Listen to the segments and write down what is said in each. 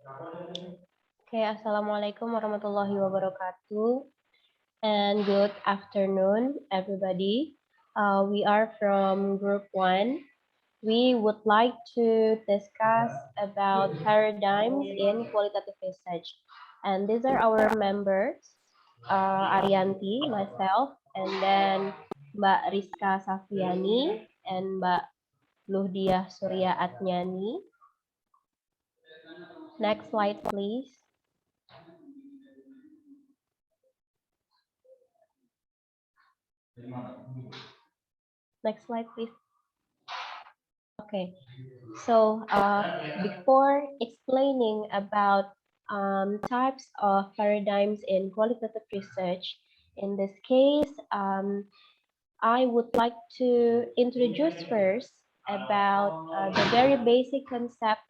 Okay, Assalamualaikum warahmatullahi wabarakatuh, and good afternoon, everybody. We are from Group 1. We would like to discuss about paradigms in qualitative research. And these are our members, Arianti, myself, and then Mbak Rizka Safriani, and Mbak Luhdiah Surya Atnyani. Next slide, please. Next slide, please. Okay, so before explaining about types of paradigms in qualitative research, in this case, I would like to introduce first about the very basic concept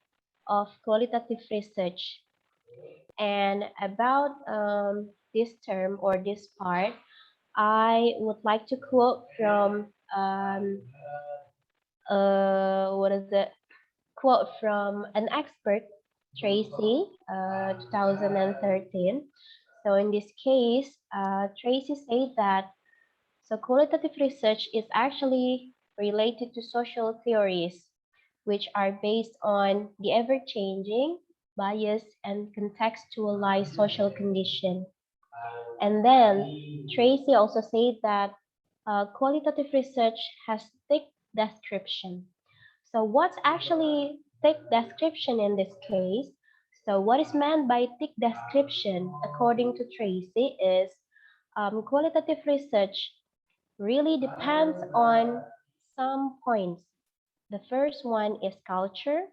of qualitative research. And about this term or this part, I would like to quote from what is it? Quote from an expert, Tracy, 2013. So in this case, Tracy said that so qualitative research is actually related to social theories, which are based on the ever-changing, biased, and contextualized social condition. And then Tracy also said that qualitative research has thick description. So what's actually thick description in this case? So what is meant by thick description, according to Tracy, is qualitative research really depends on some points. The first one is culture,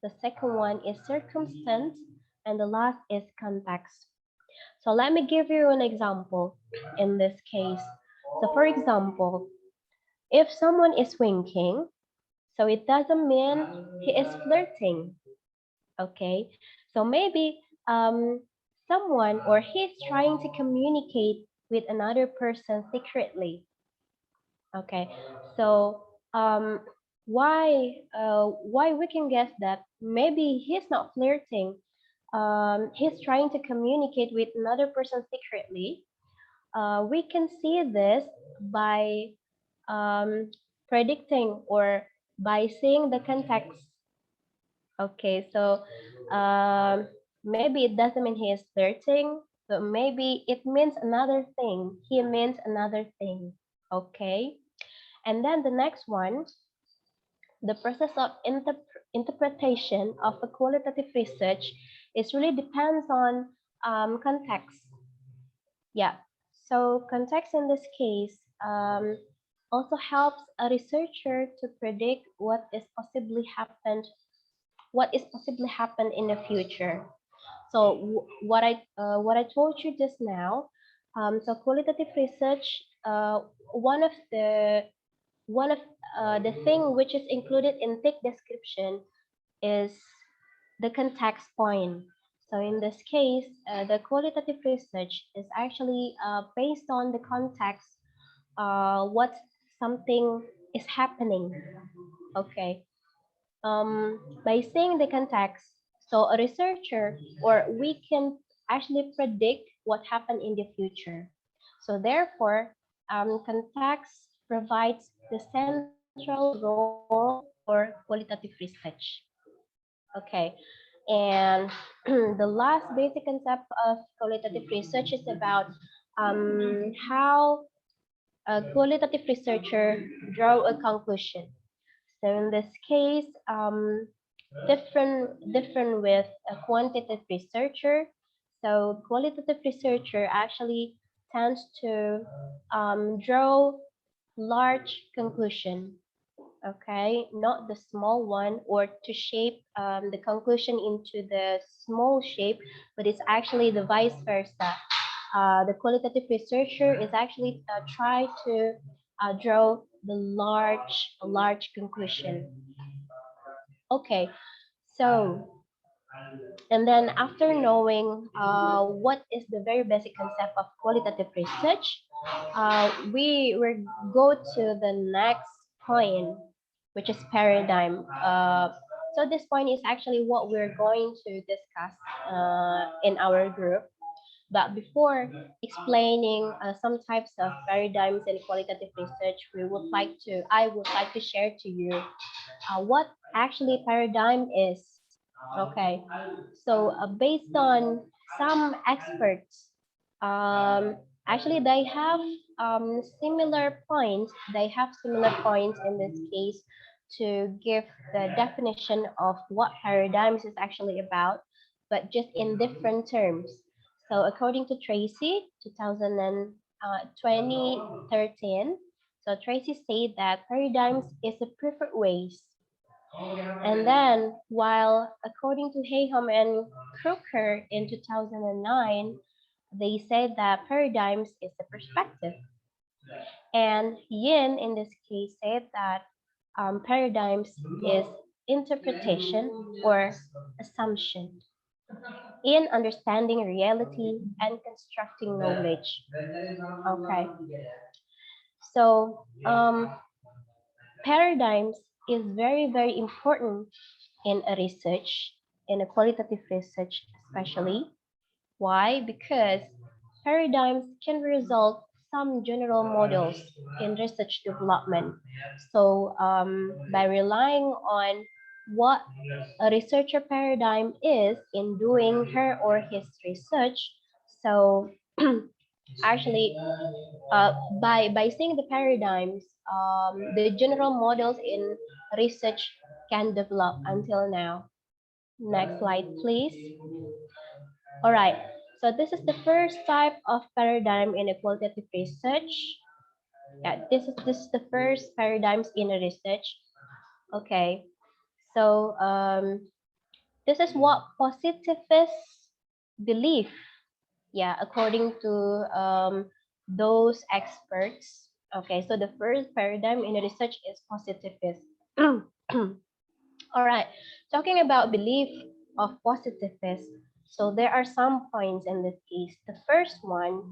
the second one is circumstance, and the last is context. So let me give you an example in this case. So for example, if someone is winking, so it doesn't mean he is flirting. Okay, so maybe someone or he's trying to communicate with another person secretly. Okay, so why we can guess that maybe he's not flirting. He's trying to communicate with another person secretly. We can see this by predicting or by seeing the context. Okay, so maybe it doesn't mean he is flirting, but maybe it means another thing. He means another thing. Okay, and then the next one, the process of interpretation of a qualitative research is really depends on context. Yeah, so context in this case also helps a researcher to predict what is possibly happen in the future. So what I told you just now, so qualitative research, one of the thing which is included in thick description is the context point. So in this case, the qualitative research is actually based on the context, what something is happening. Okay. By seeing the context, so a researcher or we can actually predict what happened in the future. So therefore, context provides the central role for qualitative research. Okay, and the last basic concept of qualitative research is about how a qualitative researcher draw a conclusion. So in this case, different with a quantitative researcher. So qualitative researcher actually tends to draw large conclusion. Okay, not the small one, or to shape the conclusion into the small shape, but it's actually the vice versa. The qualitative researcher is actually try to draw the large conclusion. Okay, so and then after knowing what is the very basic concept of qualitative research, we will go to the next point, which is paradigm. So this point is actually what we're going to discuss in our group. But before explaining some types of paradigms in qualitative research, I would like to share to you what actually paradigm is. Okay, so based on some experts, actually they have similar points. They have similar points in this case to give the definition of what paradigms is actually about, but just in different terms. So according to Tracy, 2013, so Tracy said that paradigms is a preferred ways. And then, while according to Hayham and Crooker in 2009, they said that paradigms is a perspective. And Yin, in this case, said that paradigms is interpretation or assumption in understanding reality and constructing knowledge. Okay, so paradigms is very, very important in a research, in a qualitative research especially. Why? Because paradigms can result some general models in research development. So by relying on what a researcher paradigm is in doing her or his research, so actually by seeing the paradigms, the general models in research can develop until now. Next slide, please. All right. So this is the first type of paradigm in a qualitative research. Yeah, this is the first paradigms in a research. Okay. So this is what positivists believe. Yeah, according to those experts. Okay, so the first paradigm in a research is positivist. All right, talking about belief of positivists. So there are some points in this case. The first one,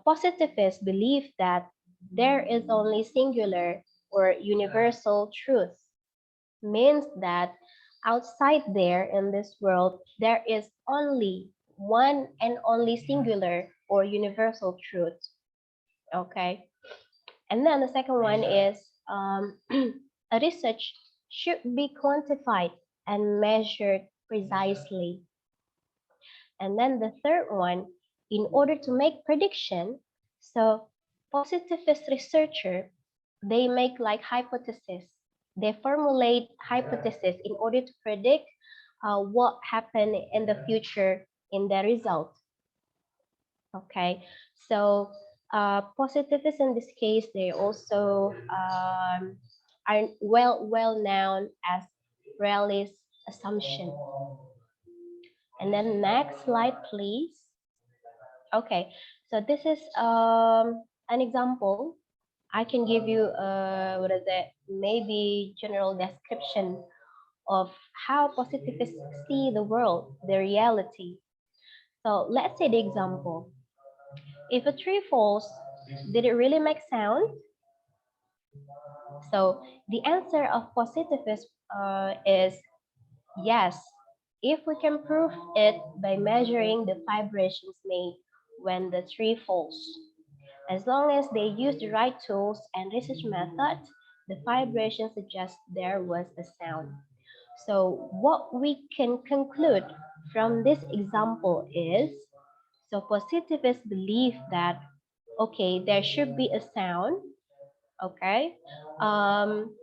positivists believe that there is only singular or universal truth. Means that outside there in this world, there is only one and only singular or universal truth. Okay. And then the second one is a research should be quantified and measured precisely. And then the third one, in order to make prediction, so positivist researcher, they make like hypothesis. They formulate hypothesis in order to predict what happened in the future in the result. Okay, so positivists in this case, they also are well known as realist assumption. And then next slide, please. Okay, so this is an example. I can give you what is it? Maybe general description of how positivists see the world, the reality. So let's say the example. If a tree falls, did it really make sound? So the answer of positivists is yes, if we can prove it by measuring the vibrations made when the tree falls. As long as they use the right tools and research methods, the vibration suggests there was a sound. So what we can conclude from this example is, so positivists believe that, okay, there should be a sound, okay, um,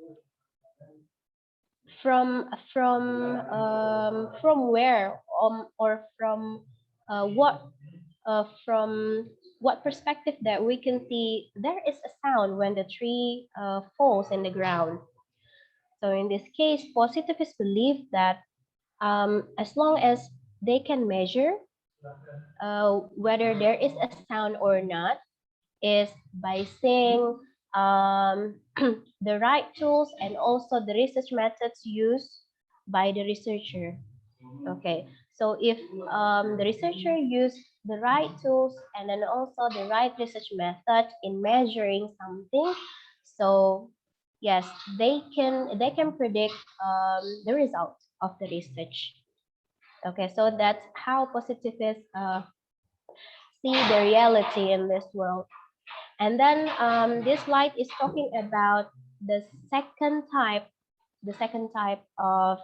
from where or from what perspective that we can see there is a sound when the tree falls in the ground. So in this case, positivists believe that as long as they can measure whether there is a sound or not is by seeing the right tools and also the research methods used by the researcher. Okay, so if the researcher used the right tools and then also the right research method in measuring something, so yes, they can predict the result of the research. Okay, so that's how positivists see the reality in this world. And then this slide is talking about the second type, the second type of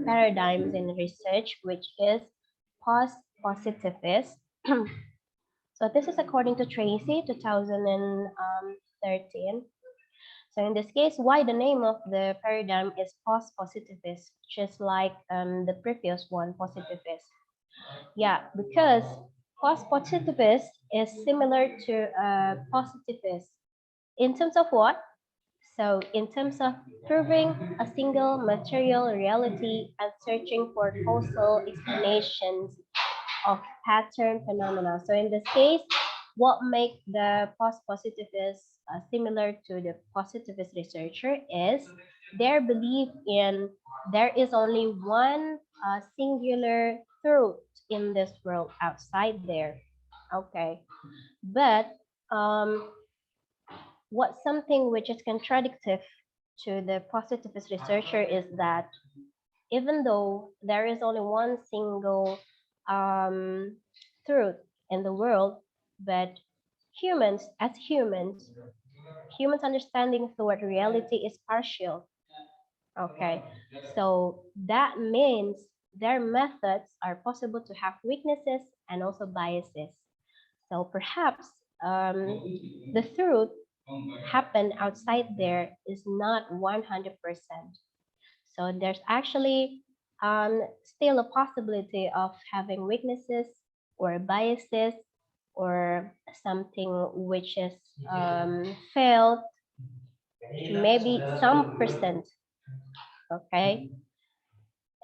paradigms in research, which is post-positivist. So this is according to Tracy, 2013. So in this case, why the name of the paradigm is post-positivist, just like the previous one, positivist. Yeah, because post-positivist is similar to positivist in terms of what? So in terms of proving a single material reality and searching for causal explanations of pattern phenomena. So in this case, what makes the post-positivist similar to the positivist researcher is their belief in there is only one singular truth in this world outside there. Okay, but um, what's something which is contradictory to the positivist researcher is that even though there is only one single um, truth in the world, but humans, as humans' understanding toward reality is partial. Okay, so that means their methods are possible to have weaknesses and also biases. So perhaps the truth happen outside there is not 100%. So there's actually still a possibility of having weaknesses or biases or something which is failed, maybe some percent, okay?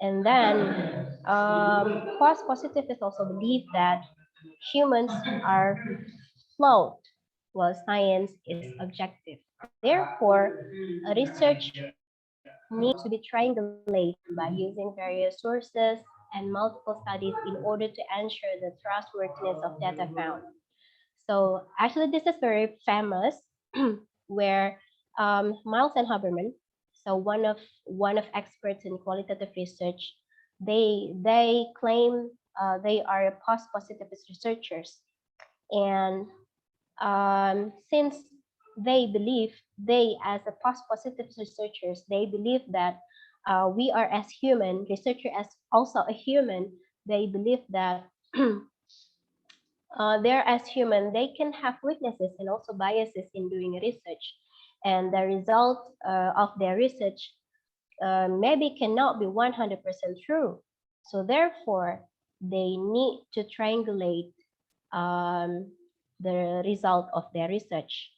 And then false positivists also believe that humans are flawed while science is objective. Therefore, a research needs to be triangulated by using various sources and multiple studies in order to ensure the trustworthiness of data found. So actually, this is very famous, where Miles and Haberman, so one of experts in qualitative research, they claim they are post-positivist researchers, and since they believe they as a post-positive researchers they believe that we are as human researcher as also a human, they believe that they're as human they can have weaknesses and also biases in doing research, and the result of their research maybe cannot be 100% true. So therefore they need to triangulate um, the result of their research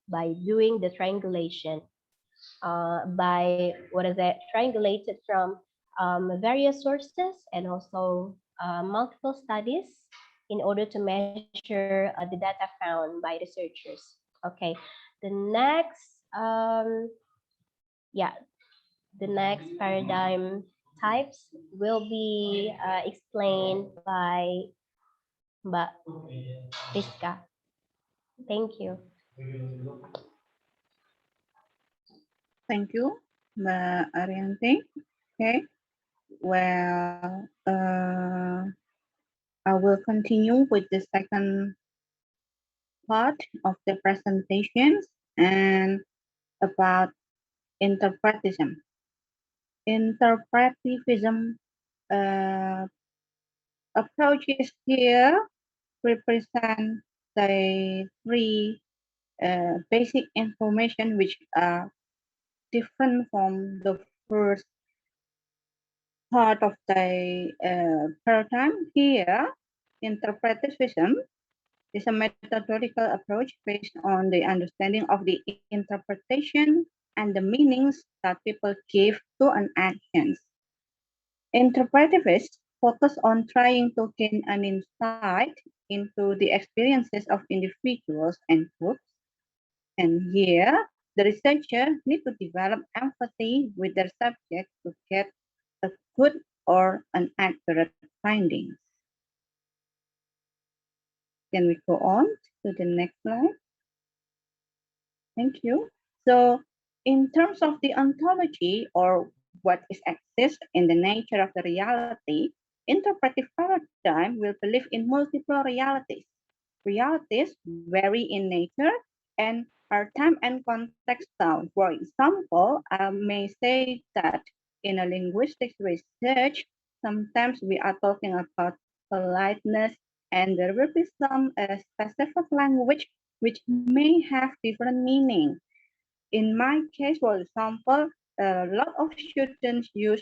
by doing the triangulation by what is it triangulated from various sources and also multiple studies in order to measure the data found by researchers. Okay, the next yeah, the next paradigm types will be explained by Mbak Rizka. Thank you. Thank you, Mbak Arianti. Okay, well, I will continue with the second part of the presentations and about interpretism. Interpretivism uh, approaches here represent the three basic information which are different from the first part of the paradigm. Here, interpretivism is a methodological approach based on the understanding of the interpretation and the meanings that people give to an actions. Interpretivists focus on trying to gain an insight into the experiences of individuals and groups. And here, the researcher need to develop empathy with their subject to get a good or an accurate findings. Can we go on to the next slide? Thank you. So In terms of the ontology or what is exists in the nature of the reality, interpretive paradigm will believe in multiple realities. Realities vary in nature and are time and context bound. For example, I may say that in a linguistics research, sometimes we are talking about politeness, and there will be some specific language which may have different meaning. In my case, for example, a lot of students use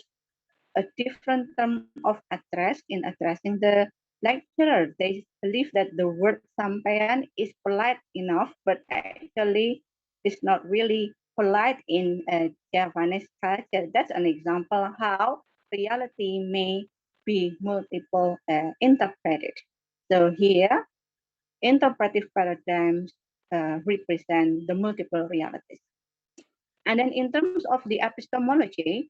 a different term of address in addressing the lecturer. They believe that the word sampean is polite enough, but actually it's not really polite in Javanese culture. That's an example how reality may be multiple interpreted. So here, interpretive paradigms represent the multiple realities. And then in terms of the epistemology,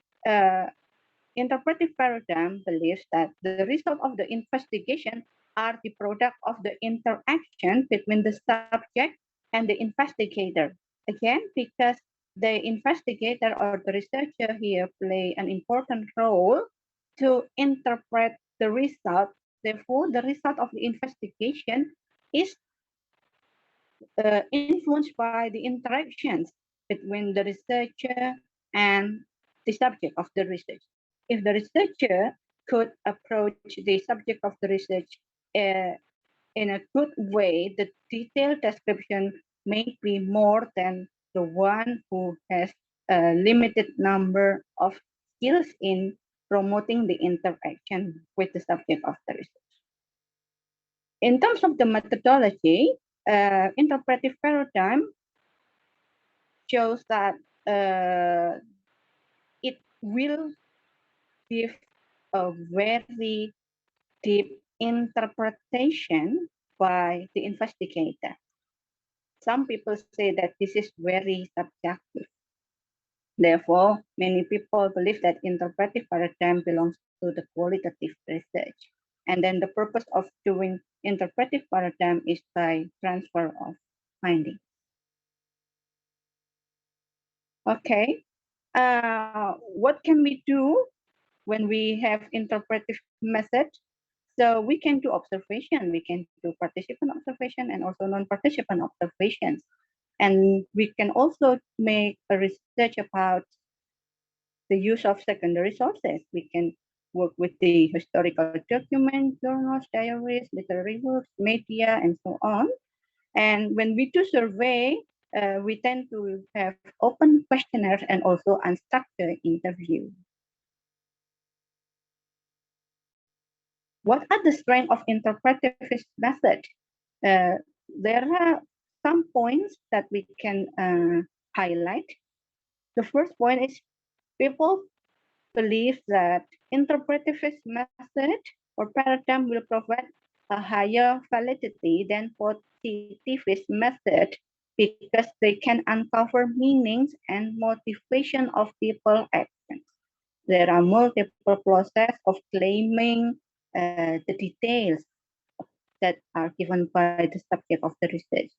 interpretive paradigm believes that the result of the investigation are the product of the interaction between the subject and the investigator. Again, because the investigator or the researcher here play an important role to interpret the result. Therefore, the result of the investigation is influenced by the interactions between the researcher and the subject of the research. If the researcher could approach the subject of the research uh, in a good way, the detailed description may be more than the one who has a limited number of skills in promoting the interaction with the subject of the research. In terms of the methodology, interpretive paradigm shows that uh, it will give a very deep interpretation by the investigator. Some people say that this is very subjective. Therefore, many people believe that interpretive paradigm belongs to the qualitative research. And then the purpose of doing interpretive paradigm is by transfer of findings. Okay. What can we do when we have interpretive method? So we can do observation, we can do participant observation and also non-participant observations. And we can also make a research about the use of secondary sources. We can work with the historical documents, journals, diaries, literary works, media, and so on. And when we do survey, we tend to have open questionnaires and also unstructured interview. What are the strengths of interpretive method? Uh, there are some points that we can highlight. The first point is people believe that interpretive method or paradigm will provide a higher validity than positivist method because they can uncover meanings and motivation of people actions. There are multiple processes of claiming the details that are given by the subject of the research.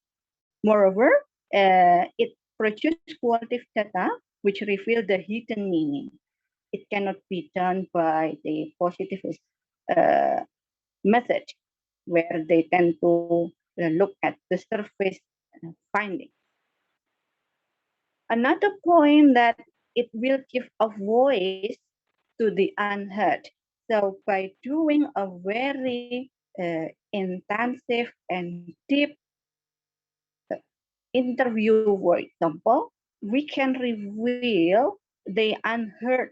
Moreover, it produces qualitative data which reveal the hidden meaning. It cannot be done by the positivist uh, method, where they tend to look at the surface findings. Another point that it will give a voice to the unheard. So by doing a very intensive and deep interview, for example, we can reveal the unheard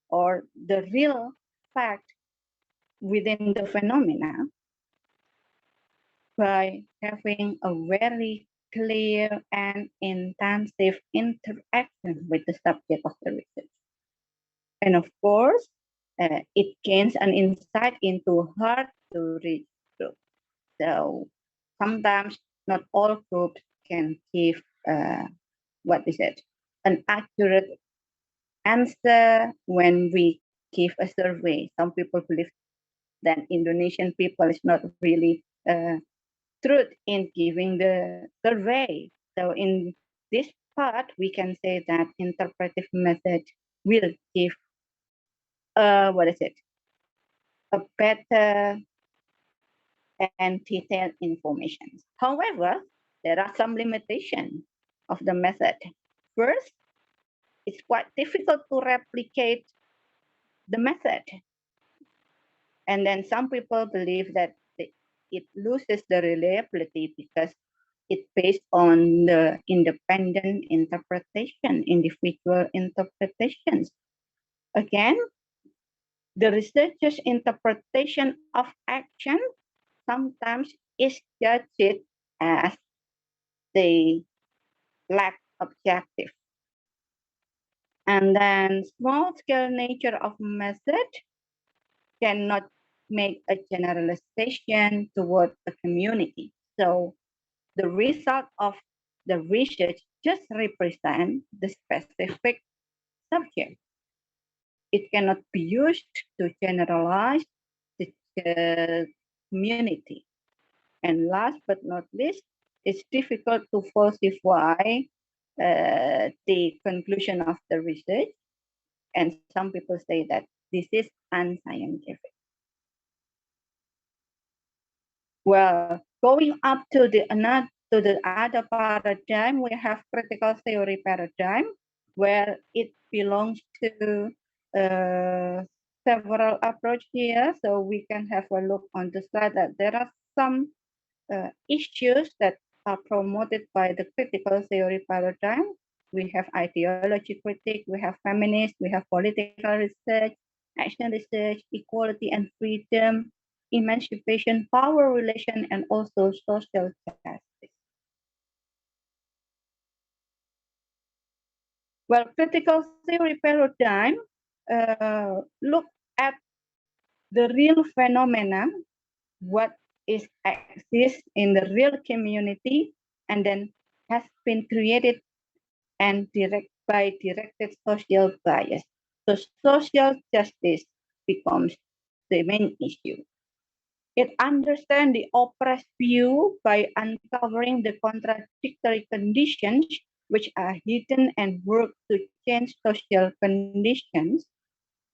or the real fact within the phenomena by having a very clear and intensive interaction with the subject of the research. And of course, it gains an insight into hard to reach groups. So sometimes not all groups can give what is it, an accurate answer when we give a survey. Some people believe that Indonesian people is not really truth in giving the survey. So in this part, we can say that interpretive method will give what is it? A better and detailed information. However, there are some limitations of the method. First, it's quite difficult to replicate the method. And then some people believe that it loses the reliability because it's based on the independent interpretation, individual interpretations. Again, the researcher's interpretation of action sometimes is judged as the lack objective. And then small scale nature of method cannot make a generalization toward a community. So the result of the research just represent the specific subject. It cannot be used to generalize the community. And last but not least, it's difficult to falsify the conclusion of the research. And some people say that this is unscientific. Well, going up to the other paradigm, we have critical theory paradigm, where it belongs to several approach here. So we can have a look on the slide that there are some issues that are promoted by the critical theory paradigm. We have ideology critique, we have feminist, we have political research, action research, equality and freedom, emancipation, power relation, and also social justice. Well, critical theory paradigm look at the real phenomena, what is exists in the real community, and then has been created and directed social bias. So social justice becomes the main issue. It understands the oppressed view by uncovering the contradictory conditions which are hidden and work to change social conditions.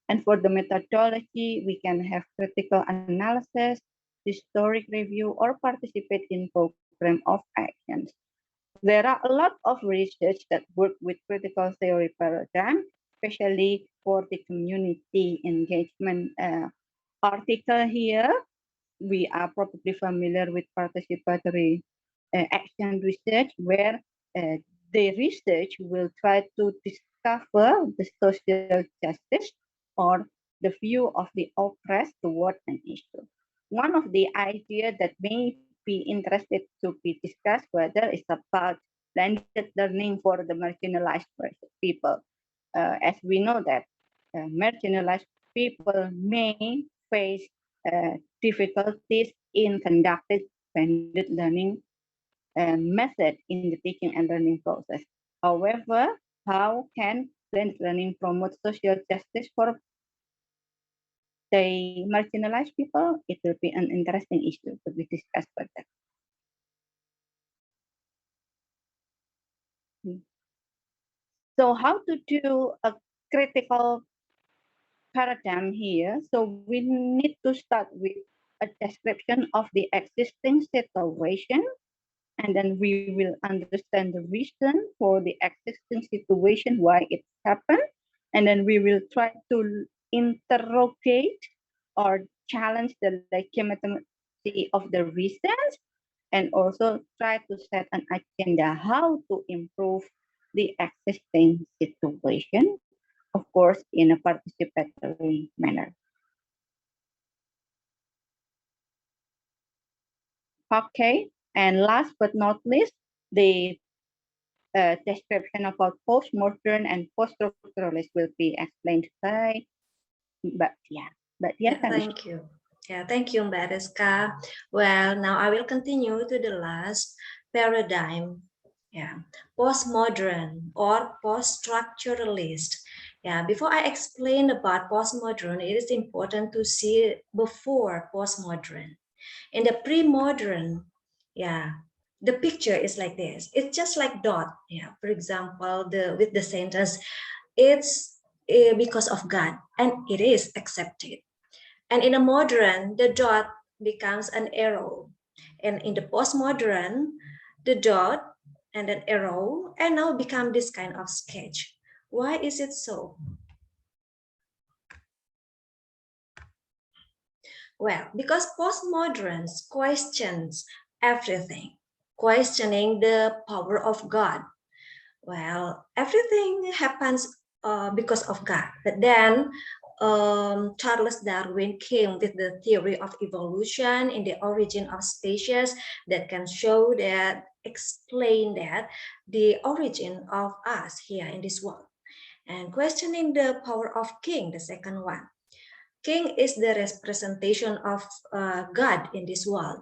And for the methodology, we can have critical analysis, historic review, or participate in program of actions. There are a lot of research that work with critical theory paradigm, especially for the community engagement article here. We are probably familiar with participatory action research, where uh, the research will try to discover the social justice or the view of the oppressed toward an issue. One of the ideas that may be interested to be discussed whether is about blended learning for the marginalized people. As we know that marginalized people may face difficulties in conducting blended learning method in the teaching and learning process. However, how can blended learning promote social justice for the marginalized people? It will be an interesting issue to be discussed further. So how to do a critical paradigm here? So we need to start with a description of the existing situation, and then we will understand the reason for the existing situation, why it happened, and then we will try to interrogate or challenge the legitimacy of the reasons, and also try to set an agenda how to improve the existing situation, of course, in a participatory manner. Okay, and last but not least, the description about postmodern and post-structuralist will be explained by Mbak Tia. Mbak Tia Yeah, can thank you. Yeah, thank you, Mbak Reska. Well, now I will continue to the last paradigm. Yeah, postmodern or post-structuralist. Yeah, before I explain about postmodern, it is important to see before postmodern. In the pre-modern, yeah, the picture is like this. It's just like dot. Yeah. For example, with the sentence, it's because of God, and it is accepted. And in a modern, the dot becomes an arrow. And in the postmodern, the dot and an arrow and now become this kind of sketch. Why is it so? Well, because postmoderns questions everything, questioning the power of God. Well, everything happens because of God. But then Charles Darwin came with the theory of evolution in the origin of species that can show that, explain that the origin of us here in this world. And questioning the power of king, the second one. King is the representation of God in this world.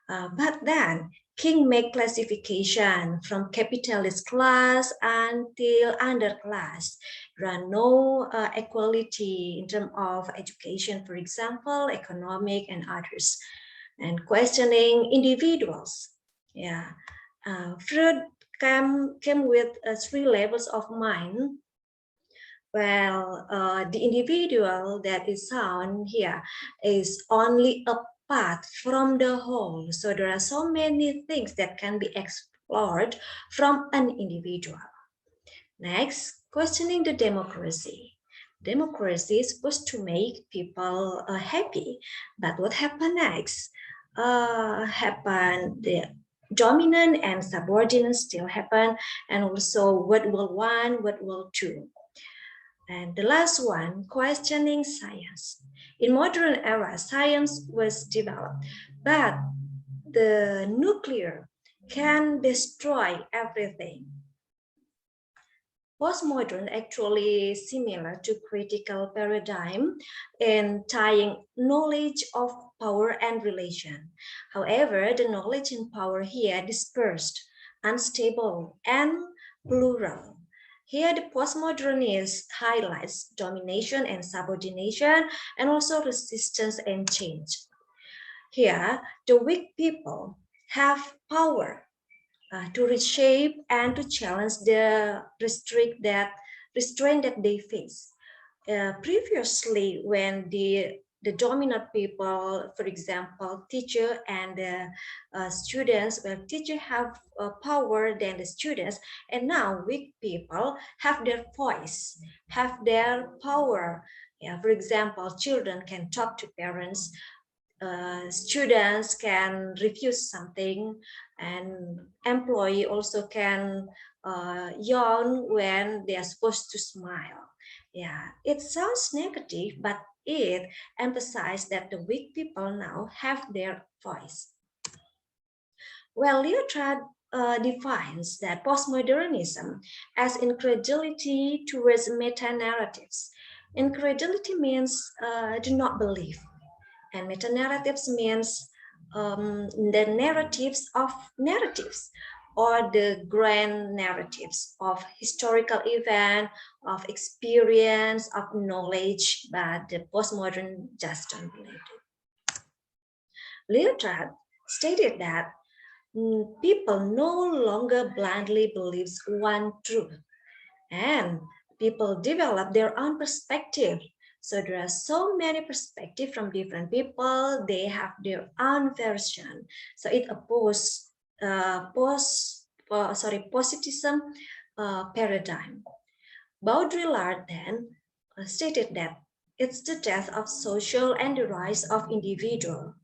But then king make classification from capitalist class until underclass. There are no equality in terms of education, for example, economic and others. And questioning individuals. Yeah, Freud came with three levels of mind. Well, the individual that is found here is only a part from the whole. So there are so many things that can be explored from an individual. Next, questioning the democracy. Democracy is supposed to make people happy, but what happened next? Happen the dominant and subordinate still happen, and also what will one, what will two. And the last one, questioning science. In modern era, science was developed, but the nuclear can destroy everything. Postmodern actually similar to critical paradigm in tying knowledge of power and relation. However, the knowledge and power here dispersed, unstable, and plural. Here, the postmodernist highlights domination and subordination, and also resistance and change. Here, the weak people have power to reshape and to challenge the restraint that they face. Previously, when the dominant people, for example, teacher and students, well, teacher have power than the students, and now weak people have their voice, have their power. Yeah, for example, children can talk to parents, students can refuse something, and employee also can yawn when they are supposed to smile. Yeah, it sounds negative, but it emphasizes that the weak people now have their voice. Well, Lyotard defines that postmodernism as incredulity towards meta-narratives. Incredulity means do not believe, and meta-narratives means the narratives of narratives, or the grand narratives of historical event, of experience, of knowledge, but the postmodern just don't believe it. Lyotard stated that people no longer blindly believes one truth, and people develop their own perspective. So there are so many perspectives from different people. They have their own version. So it opposes positivism paradigm. Baudrillard then stated that it's the death of social and the rise of individual,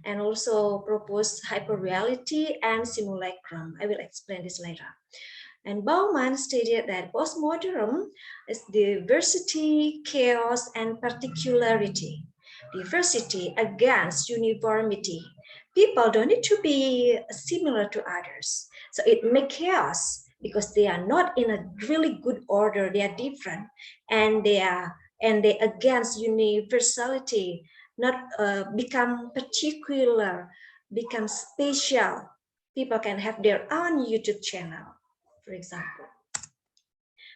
and also proposed hyperreality and simulacrum. I will explain this later. And Bauman stated that postmodern is diversity, chaos, and particularity. Diversity against uniformity. People don't need to be similar to others. So it makes chaos because they are not in a really good order. They are different, and they against universality, not become particular, become special. People can have their own YouTube channel, for example.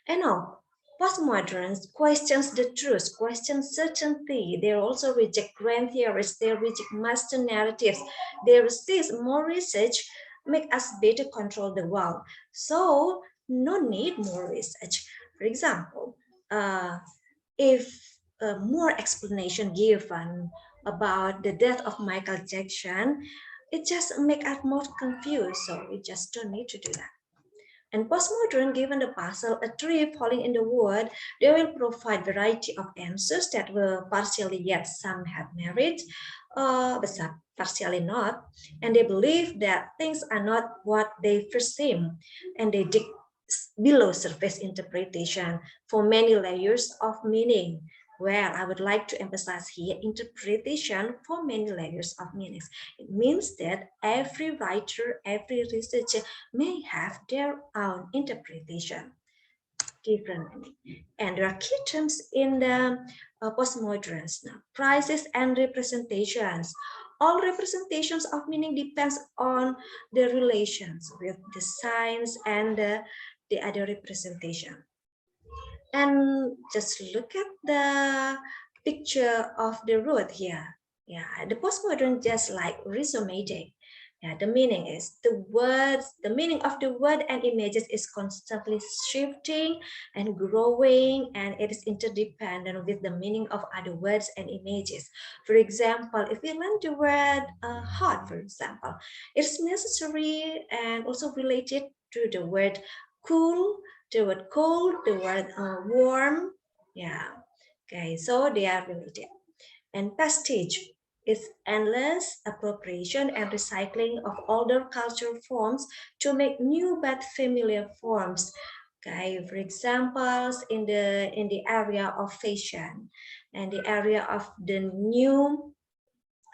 And now, postmoderns questions the truth, questions certainty. They also reject grand theories, they reject master narratives. They resist more research make us better control the world. So no need more research. For example, if more explanation given about the death of Michael Jackson, it just make us more confused. So we just don't need to do that. And postmodern, given the puzzle, a tree falling in the wood, they will provide variety of answers that will partially, yes, some have merit, but some partially not. And they believe that things are not what they first seem, and they dig below surface interpretation for many layers of meaning. Well, I would like to emphasize here interpretation for many layers of meanings. It means that every writer, every researcher may have their own interpretation, different meaning. And there are key terms in the postmoderns now: prices and representations. All representations of meaning depends on the relations with the signs and the other representation. And just look at the picture of the road here. Yeah, the postmodern just like rhizomatic. Yeah, the meaning is the words, the meaning of the word and images is constantly shifting and growing, and it is interdependent with the meaning of other words and images. For example, if we learn the word hot, for example, it's necessary and also related to the word cool, the word cold, the word warm. Yeah, okay, so they are related. And pastiche is endless appropriation and recycling of older cultural forms to make new but familiar forms. Okay, for examples in the area of fashion and the area of the new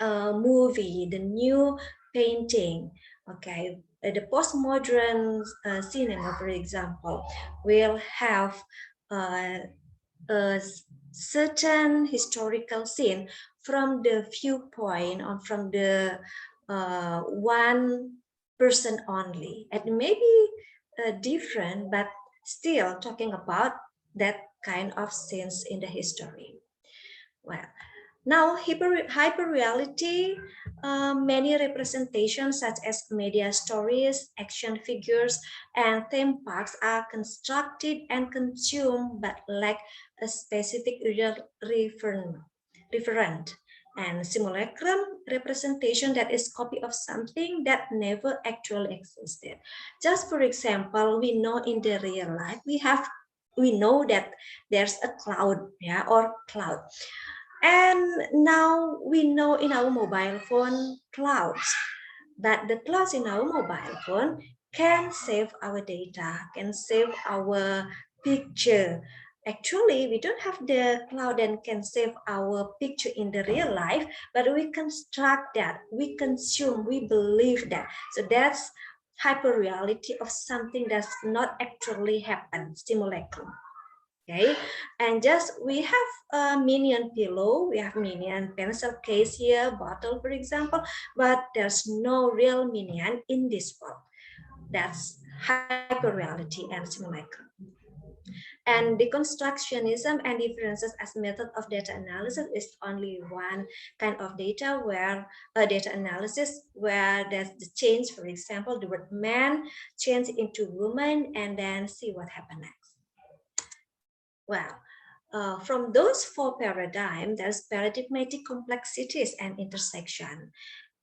movie, the new painting. Okay, the postmodern cinema, for example, will have uh, a certain historical scene from the viewpoint or from the one person only. It may be different, but still talking about that kind of scenes in the history. Well, now, hyperreality, many representations such as media stories, action figures, and theme parks are constructed and consumed but lack a specific real referent. And simulacrum representation that is copy of something that never actually existed. Just for example, we know in the real life we know that there's a cloud, yeah, or cloud, and now we know in our mobile phone clouds, that the clouds in our mobile phone can save our data, can save our picture. Actually, we don't have the cloud and can save our picture in the real life, but we construct that, we consume, we believe that. So that's hyperreality of something that's not actually happened, simulacrum. Okay, and just we have a minion pillow, we have minion pencil case here, bottle, for example, but there's no real minion in this world. That's hyperreality and simulacrum. And deconstructionism and differences as method of data analysis is only one kind of data where data analysis where there's the change, for example, the word man change into woman and then see what happened next. Well, from those four paradigms, there's paradigmatic complexities and intersection.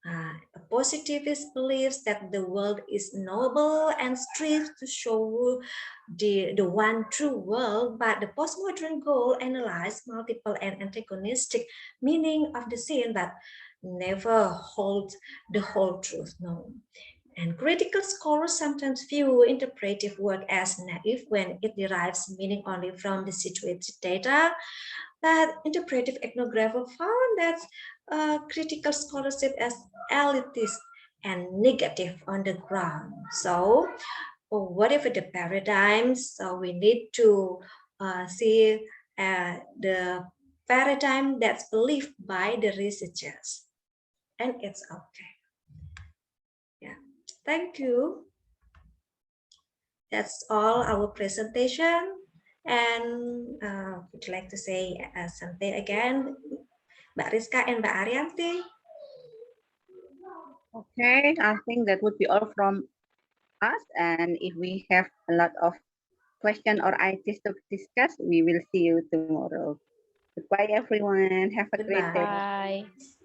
A positivist believes that the world is knowable and strives to show the one true world, but the postmodern goal analyze multiple and antagonistic meaning of the scene, but never hold the whole truth. No. And critical scholars sometimes view interpretive work as naive when it derives meaning only from the situated data. But interpretive ethnographer found that critical scholarship as elitist and negative on the ground. So, whatever the paradigms, so we need to see the paradigm that's believed by the researchers, and it's okay. Yeah, thank you. That's all our presentation. And would you like to say something again, Mbak Rizka and Mbak Arianti? Okay, I think that would be all from us. And if we have a lot of question or ideas to discuss, we will see you tomorrow. Goodbye, everyone. Have a great day. Goodbye. Bye.